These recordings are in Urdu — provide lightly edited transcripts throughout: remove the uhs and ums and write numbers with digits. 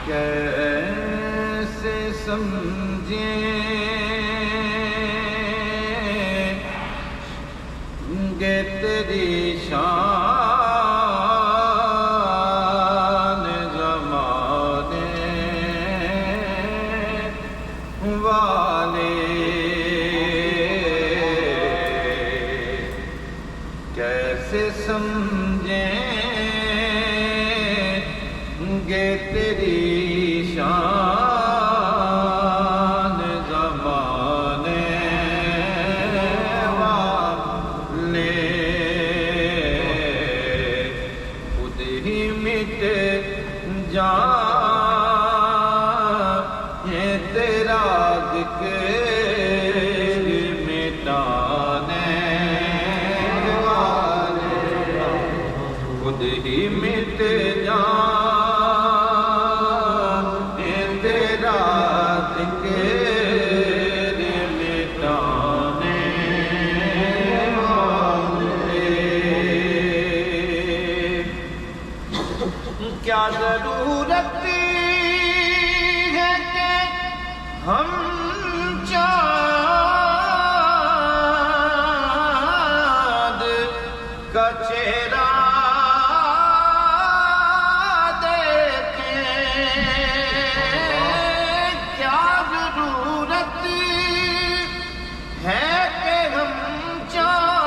کیسے سمجھیں گے تیری شان زمانے والے، کیسے سمجھیں گے تیری شان زمانے والے، خود ہی مٹ جائیں تیرا ذکر مٹانے والے، خود ہی مٹ جائیں تیرا ذکر مٹانے والے، کیا ضرورت ہے کہ ہم چاند کا چہرہ دیکھیں، کیا ضرورت ہے کہ ہم چاند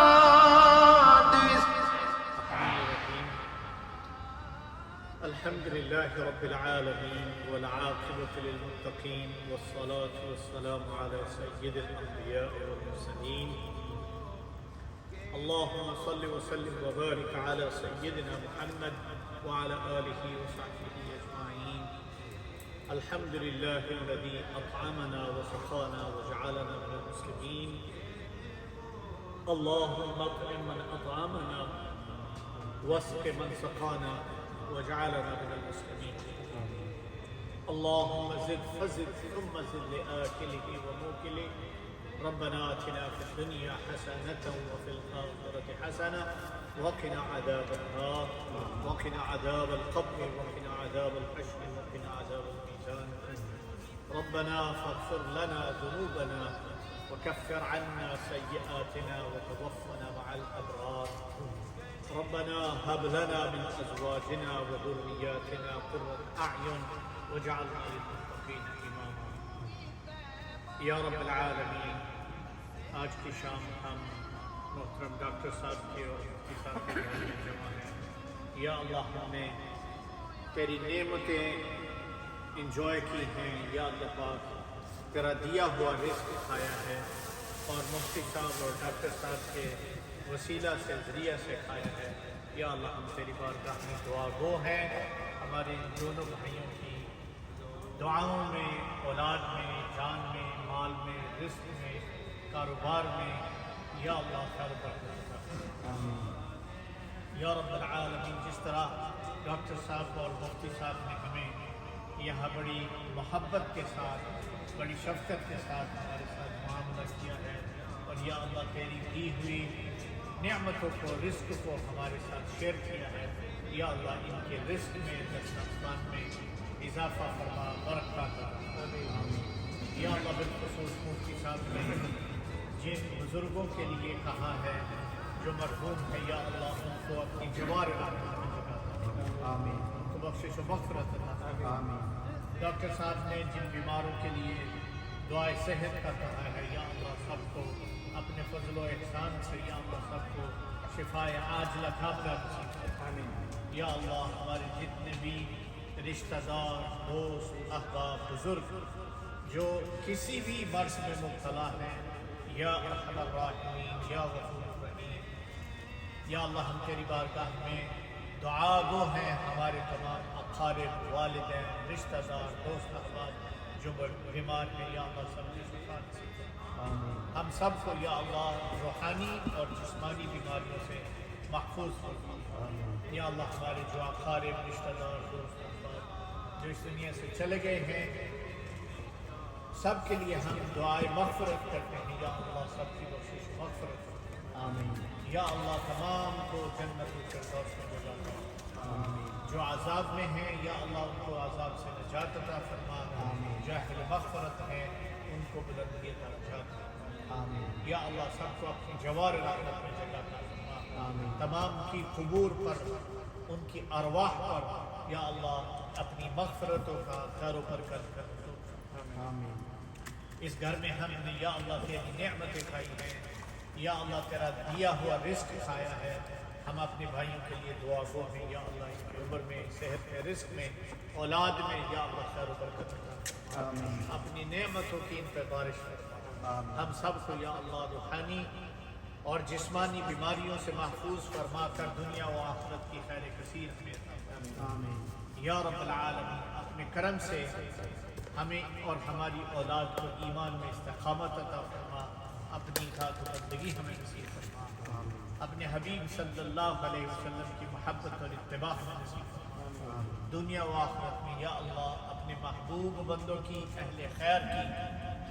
الحمد لله رب العالمين والعاقبة للمتقين والصلاة والسلام على سيد الأنبياء والمرسلين، اللهم صل وسلم وبارك على سيدنا محمد وعلى آله وصحبه أجمعين. الحمد لله الذي أطعمنا وسقانا وجعلنا من المسلمين، اللهم اطعم من أطعمنا واسق من سقانا وجعلنا من المسلمين. اللهم زد فزد ثم زد لآكله وموكله. ربنا آتنا في الدنيا حسنة وفي الآخرة حسنة وقنا عذاب النار وقنا عذاب القبر وقنا عذاب الحشر وقنا عذاب الميزان. ربنا فاغفر لنا ذنوبنا وكفر عنا سيئاتنا وتوفنا مع الأبرار. ربنا هب لنا من أزواجنا وذرياتنا قرة أعين واجعلنا للمتقين إماما. یا رب العالمین، آج کی شام ہم محترم ڈاکٹر صاحب کے اور مفتی صاحب کے گھر میں جمع ہیں. یا اللہ، ہم نے تیری نعمتیں انجوائے کی ہیں. یا اللہ پاک، تیرا دیا ہوا رزق کھایا ہے اور مفتی صاحب اور ڈاکٹر صاحب کے وسیلہ سے ذریعہ سے کھایا ہے. یا اللہ، ہم تیری بارگاہ میں دعا گو ہیں. ہمارے ان دونوں بھائیوں کی دعاؤں میں، اولاد میں، جان میں، مال میں، رزق میں، کاروبار میں، یا اللہ خیر برکت عطا فرما. یا رب العالمین، جس طرح ڈاکٹر صاحب اور مفتی صاحب نے ہمیں یہاں بڑی محبت کے ساتھ، بڑی شفقت کے ساتھ ہمارے ساتھ معاملہ کیا ہے، اور یا اللہ تیری دی ہوئی نعمتوں کو، رزق کو ہمارے ساتھ شیئر کیا ہے. یا اللہ ان کے رزق میں، دسترخوان میں اضافہ فرما، برکت عطا فرما. یا اللہ بالخصوص مفتی صاحب نے جن بزرگوں کے لیے کہا ہے جو مرحوم ہے، یا اللہ ان کو اپنی جوار رحمت میں جگہ عطا فرما. ان کو بخشش و مغفرت عطا فرما. ڈاکٹر صاحب نے جن بیماروں کے لیے دعائے صحت کا کہا ہے، یا اللہ سب کو اپنے فضل و احسان سے، یا اللہ سب کو شفائے عاجلہ کاملہ نصیب فرما. یا اللہ ہمارے جتنے بھی رشتہ دار، دوست، احباب، بزرگ جو کسی بھی مرض میں مبتلا ہیں، یا ارحم الراحمین، یا غفور الرحیم، یا اللہ ہم تیری بارگاہ میں دعا گو ہیں. ہمارے تمام اقارب، والدین، رشتہ دار، دوست، احباب جو بیمار ہیں، یا اللہ سب کی شفا نصیب فرما. ہم سب کو یا اللہ روحانی اور جسمانی بیماریوں سے محفوظ فرما. یا اللہ ہمارے جو اقارب، رشتہ دار، دوست، احباب جو اس دنیا سے چلے گئے ہیں، سب کے لیے ہم دعائے مغفرت کرتے ہیں. یا اللہ سب کی بخشش مغفرت فرما. آمین. یا اللہ تمام کو جنت الفردوس میں جگہ دے. آمین. جو عذاب میں ہیں، یا اللہ ان کو عذاب سے نجات نجات عطا فرما، جو اہل مغفرت ہیں ان کو بلندی درجات عطا فرما۔ یا اللہ سب کو اپنی جوار رحمت میں جگہ عطا فرما، تمام کی قبور پر، ان کی ارواح پر یا اللہ اپنی مغفرتوں کا خیر و برکت کر دو۔ اس گھر میں ہم نے یا اللہ تیری نعمتیں کھائی ہیں، یا اللہ تیرا دیا ہوا رزق کھایا ہے، ہم اپنے بھائیوں کے لیے دعا گو ہیں یا اللہ ان کی عمر میں، صحت میں، رزق میں، اولاد میں یا اللہ خیر و برکت عطا فرما، اپنی نعمتوں کی ان پہ بارش فرما، ہم سب کو یا اللہ روحانی اور جسمانی بیماریوں سے محفوظ فرما کر دنیا و آخرت کی خیر کثیر میں عطا فرما۔ یا رب العالمین اپنے کرم سے ہمیں اور ہماری اولاد کو ایمان میں استقامت عطا فرما، اپنی اطاعت و بندگی ہمیں نصیب فرما، اپنے حبیب صلی اللہ علیہ وسلم کی محبت اور اتباع میں نصیب فرما، دنیا و آخرت میں یا اللہ اپنے محبوب بندوں کی، اہل خیر کی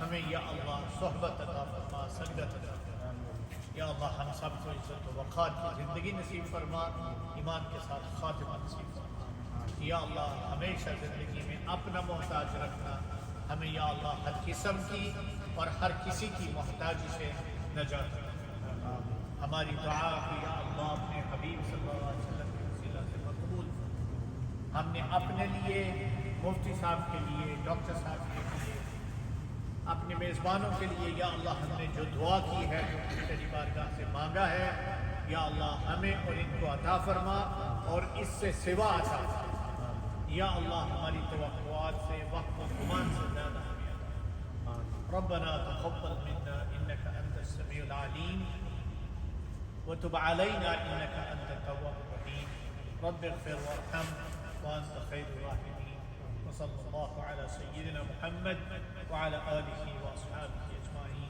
ہمیں یا اللہ صحبت عطا فرما، سنگت عطا فرما۔ یا اللہ ہم سب کو عزت و وقار کی زندگی نصیب فرما، ایمان کے ساتھ خاتمہ نصیب فرما۔ یا اللہ ہمیشہ زندگی میں اپنا محتاج رکھنا، ہمیں یا اللہ ہر قسم کی اور ہر کسی کی محتاجی سے نجات رکھنا۔ ہماری دعا بھی یا اللہ اپنے حبیب صلی اللہ علیہ وسلم کے وسیلہ سے مقبول۔ ہم نے اپنے لیے، مفتی صاحب کے لیے، ڈاکٹر صاحب کے لیے، اپنے میزبانوں کے لیے یا اللہ ہم نے جو دعا کی ہے، جو تیری بارگاہ سے مانگا ہے، یا اللہ ہمیں اور ان کو عطا فرما اور اس سے سوا عطا فرما۔ یا اللہ ہماری توقعات سے، وقت و گمان سے زیادہ ہمیں عطا فرما۔ ربنا تقبل منا انك انت السميع العليم وتب علينا انك انت التواب الرحيم رب اغفر وارحم وانت خير الراحمين وصلى الله على سيدنا محمد وعلى اله واصحابه اجمعين